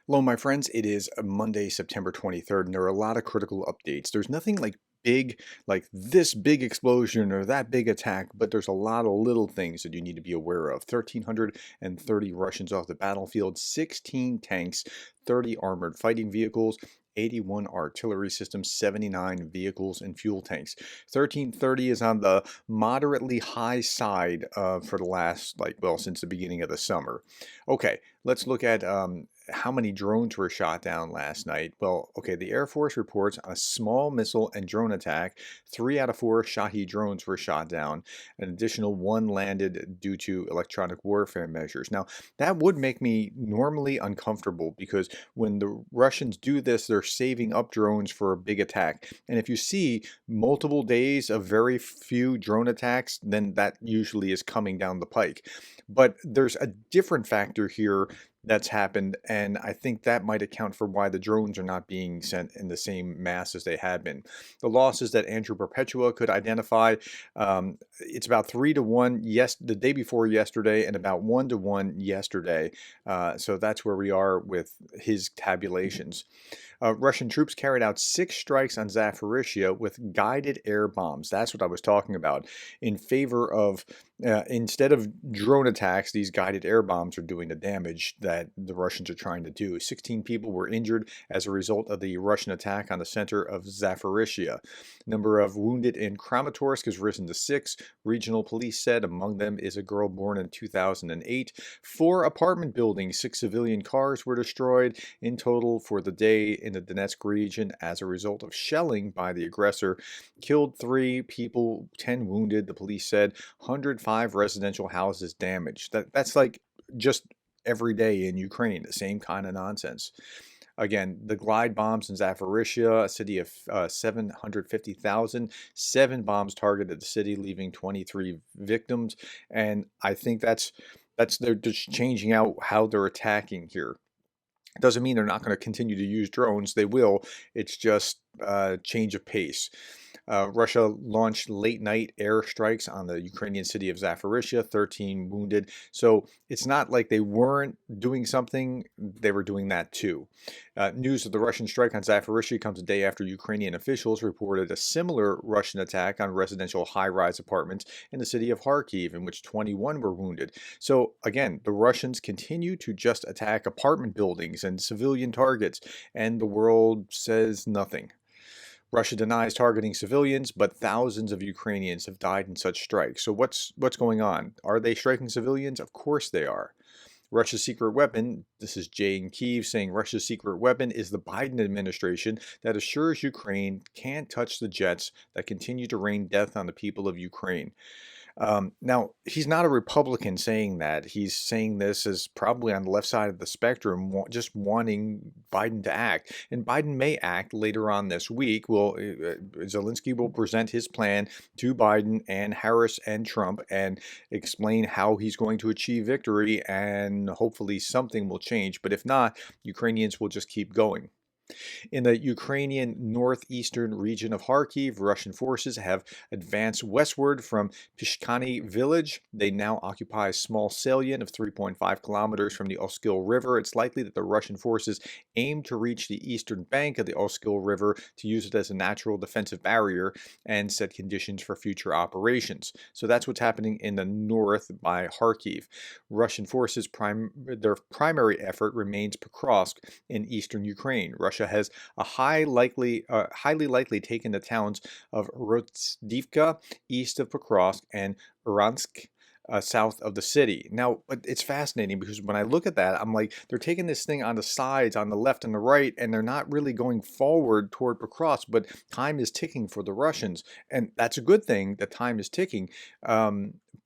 Hello, my friends. It is Monday, September 23rd, and there are a lot of critical updates. There's nothing like big, like this big explosion or that big attack, but there's a lot of little things that you need to be aware of. 1,330 Russians off the battlefield, 16 tanks, 30 armored fighting vehicles, 81 artillery systems, 79 vehicles and fuel tanks. 1330 is on the moderately high side for the last, since the beginning of the summer. Okay, let's look at how many drones were shot down last night. Well, okay, the Air Force reports on a small missile and drone attack. 3 out of 4 Shahed drones were shot down. An additional one landed due to electronic warfare measures. Now, that would make me normally uncomfortable because when the Russians do this, they're saving up drones for a big attack. And if you see multiple days of very few drone attacks, then that usually is coming down the pike. But there's a different factor here that's happened, and I think that might account for why the drones are not being sent in the same mass as they had been. The losses that Andrew Perpetua could identify, it's about 3 to 1 the day before yesterday, and about 1 to 1 yesterday. So that's where we are with his tabulations. Russian troops carried out 6 strikes on Zaporizhzhia with guided air bombs. That's what I was talking about. In favor of, instead of drone attacks, these guided air bombs are doing the damage that the Russians are trying to do. 16 people were injured as a result of the Russian attack on the center of Zaporizhzhia. Number of wounded in Kramatorsk has risen to 6. Regional police said among them is a girl born in 2008. 4 apartment buildings, 6 civilian cars were destroyed in total for the day in the Donetsk region as a result of shelling by the aggressor. Killed 3 people, 10 wounded, the police said. 105 residential houses damaged. That's like just every day in Ukraine, the same kind of nonsense. Again, the glide bombs in Zaporizhzhia, a city of 750,000, 7 bombs targeted the city, leaving 23 victims. And I think that's they're just changing out how they're attacking here. It doesn't mean they're not going to continue to use drones. They will. It's just a change of pace. Russia launched late-night airstrikes on the Ukrainian city of Zaporizhzhia, 13 wounded. So it's not like they weren't doing something, they were doing that too. News of the Russian strike on Zaporizhzhia comes a day after Ukrainian officials reported a similar Russian attack on residential high-rise apartments in the city of Kharkiv, in which 21 were wounded. So again, the Russians continue to just attack apartment buildings and civilian targets, and the world says nothing. Russia denies targeting civilians, but thousands of Ukrainians have died in such strikes. So what's going on? Are they striking civilians? Of course they are. Russia's secret weapon, this is Jay in Kyiv saying Russia's secret weapon is the Biden administration that assures Ukraine can't touch the jets that continue to rain death on the people of Ukraine. Now, he's not a Republican saying that. He's saying this as probably on the left side of the spectrum, just wanting Biden to act. And Biden may act later on this week. Zelenskyy will present his plan to Biden and Harris and Trump and explain how he's going to achieve victory, and hopefully something will change. But if not, Ukrainians will just keep going. In the Ukrainian northeastern region of Kharkiv, Russian forces have advanced westward from Pishkani village. They now occupy a small salient of 3.5 kilometers from the Oskil River. It's likely that the Russian forces aim to reach the eastern bank of the Oskil River to use it as a natural defensive barrier and set conditions for future operations. So that's what's happening in the north by Kharkiv. Russian forces, their primary effort remains Pokrovsk in eastern Ukraine. Russia has a highly likely taken the towns of Rotsdivka east of Pokrovsk and Uransk south of the city. Now, but it's fascinating because when I look at that, I'm like, they're taking this thing on the sides, on the left and the right, and they're not really going forward toward Pokrovsk, but time is ticking for the Russians. And that's a good thing that time is ticking.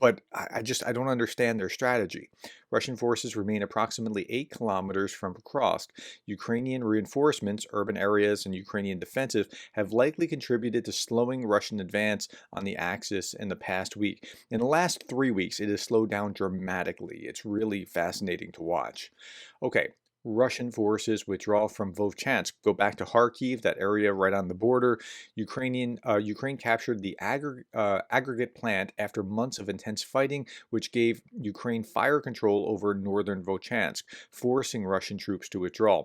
But I don't understand their strategy. Russian forces remain approximately 8 kilometers from Pokrovsk. Ukrainian reinforcements, urban areas, and Ukrainian defensive have likely contributed to slowing Russian advance on the Axis in the past week. In the last 3 weeks, it has slowed down dramatically. It's really fascinating to watch. Okay. Russian forces withdraw from Vovchansk, go back to Kharkiv, that area right on the border. Ukraine captured the aggregate plant after months of intense fighting, which gave Ukraine fire control over northern Vovchansk, forcing Russian troops to withdraw.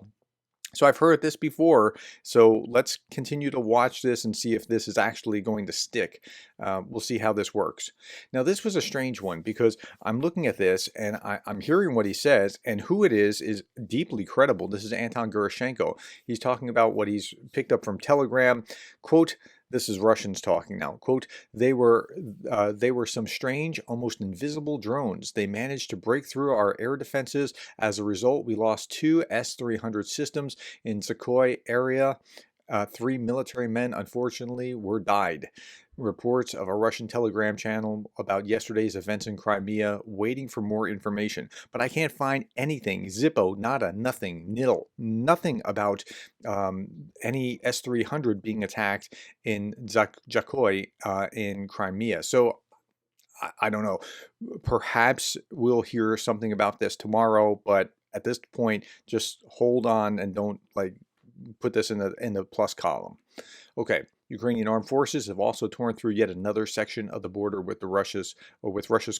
So I've heard this before, so let's continue to watch this and see if this is actually going to stick. We'll see how this works. Now, this was a strange one because I'm looking at this and I'm hearing what he says, and who it is deeply credible. This is Anton Gerashchenko. He's talking about what he's picked up from Telegram. Quote, this is Russians talking now. Quote, they were some strange, almost invisible drones. They managed to break through our air defenses. As a result, we lost 2 S-300 systems in Dzhankoi area. 3 military men, unfortunately, were died. Reports of a Russian Telegram channel about yesterday's events in Crimea, waiting for more information. But I can't find anything. Zippo, nada, nothing, nil, nothing about any S-300 being attacked in Dzhankoi in Crimea. So I don't know. Perhaps we'll hear something about this tomorrow, but at this point, just hold on and don't put this in the plus column. Okay, Ukrainian armed forces have also torn through yet another section of the border with Russia's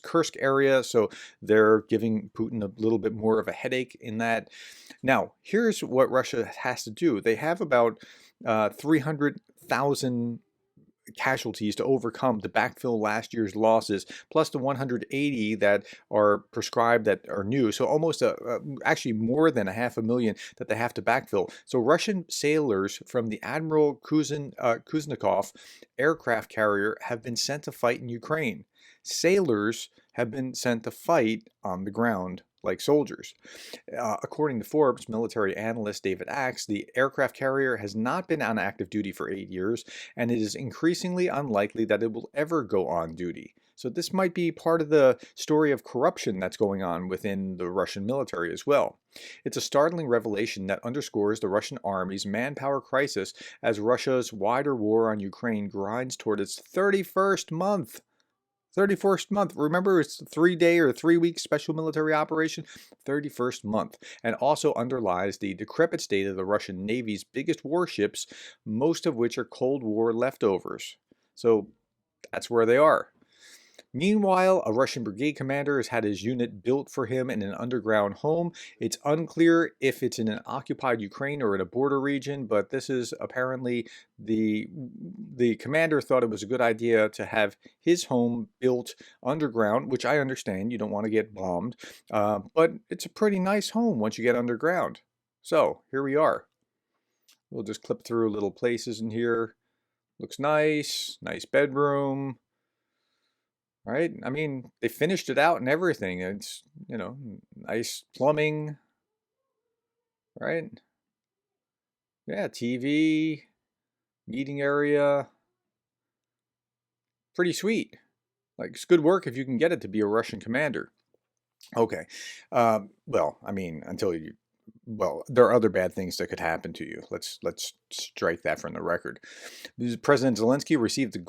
Kursk area, so they're giving Putin a little bit more of a headache in that. Now, here's what Russia has to do. They have about 300,000 casualties to overcome to backfill last year's losses, plus the 180 that are prescribed that are new. So almost actually more than 500,000 that they have to backfill. So Russian sailors from the Admiral Kuznikov aircraft carrier have been sent to fight in Ukraine. Sailors have been sent to fight on the ground like soldiers. According to Forbes military analyst David Axe, the aircraft carrier has not been on active duty for 8 years, and it is increasingly unlikely that it will ever go on duty. So this might be part of the story of corruption that's going on within the Russian military as well. It's a startling revelation that underscores the Russian army's manpower crisis as Russia's wider war on Ukraine grinds toward its 31st month. 31st month. Remember, it's a 3-day or 3-week special military operation. 31st month. And also underlies the decrepit state of the Russian Navy's biggest warships, most of which are Cold War leftovers. So that's where they are. Meanwhile, a Russian brigade commander has had his unit built for him in an underground home. It's unclear if it's in an occupied Ukraine or in a border region, but this is apparently the commander thought it was a good idea to have his home built underground, which I understand. You don't want to get bombed, but it's a pretty nice home once you get underground. So here we are. We'll just clip through little places in here. Looks nice, nice bedroom. Right? I mean, they finished it out and everything. It's, nice plumbing. Right? Yeah, TV, meeting area. Pretty sweet. Like, it's good work if you can get it to be a Russian commander. Okay. Well, I mean, there are other bad things that could happen to you. Let's strike that from the record. President Zelenskyy received the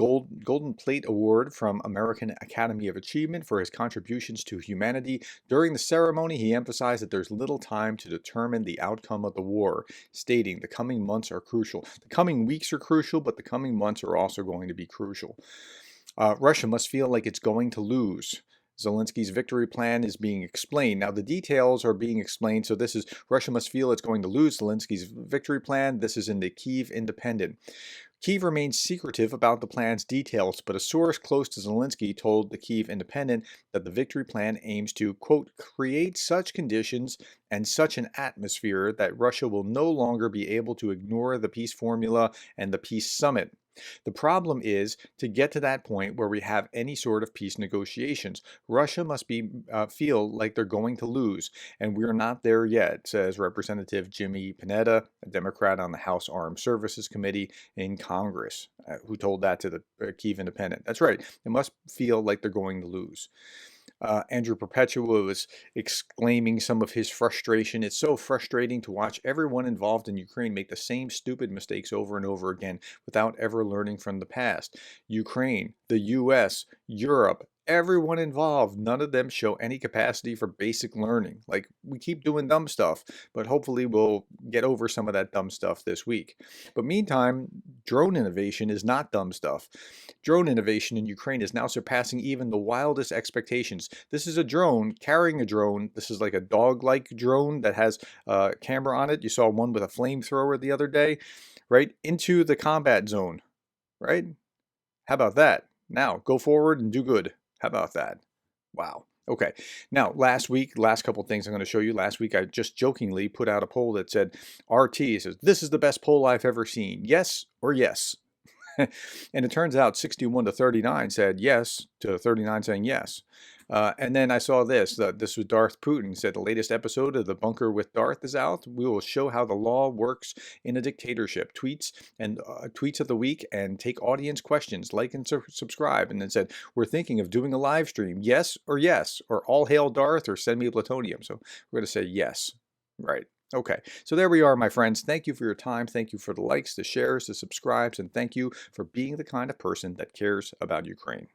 Golden Plate Award from American Academy of Achievement for his contributions to humanity. During the ceremony, he emphasized that there's little time to determine the outcome of the war, stating the coming months are crucial. The coming weeks are crucial, but the coming months are also going to be crucial. Russia must feel like it's going to lose. Zelensky's victory plan is being explained. Now, the details are being explained. So this is Russia must feel it's going to lose. Zelensky's victory plan. This is in the Kyiv Independent. Kyiv remains secretive about the plan's details, but a source close to Zelenskyy told the Kyiv Independent that the victory plan aims to, quote, create such conditions and such an atmosphere that Russia will no longer be able to ignore the peace formula and the peace summit. The problem is, to get to that point where we have any sort of peace negotiations, Russia must feel like they're going to lose, and we're not there yet, says Representative Jimmy Panetta, a Democrat on the House Armed Services Committee in Congress, who told that to the Kyiv Independent. That's right, they must feel like they're going to lose. Andrew Perpetua was exclaiming some of his frustration. It's so frustrating to watch everyone involved in Ukraine make the same stupid mistakes over and over again without ever learning from the past. Ukraine, the US, Europe, everyone involved, none of them show any capacity for basic learning. Like, we keep doing dumb stuff, but hopefully we'll get over some of that dumb stuff this week. But meantime, drone innovation is not dumb stuff. Drone innovation in Ukraine is now surpassing even the wildest expectations. This is a drone carrying a drone. This is like a dog-like drone that has a camera on it. You saw one with a flamethrower the other day, right? Into the combat zone, right? How about that? Now, go forward and do good. How about that? Wow. Okay. Now, last couple things I'm going to show you. Last week, I just jokingly put out a poll that said, RT says, this is the best poll I've ever seen. Yes or yes? And it turns out 61 to 39 said yes, to 39 saying yes. And then I saw this. This was Darth Putin said the latest episode of The Bunker with Darth is out. We will show how the law works in a dictatorship. Tweets of the week and take audience questions. Like and subscribe. And then said, we're thinking of doing a live stream. Yes, or all hail Darth, or send me plutonium. So we're going to say yes. Right. Okay, so there we are, my friends. Thank you for your time. Thank you for the likes, the shares, the subscribes, and thank you for being the kind of person that cares about Ukraine.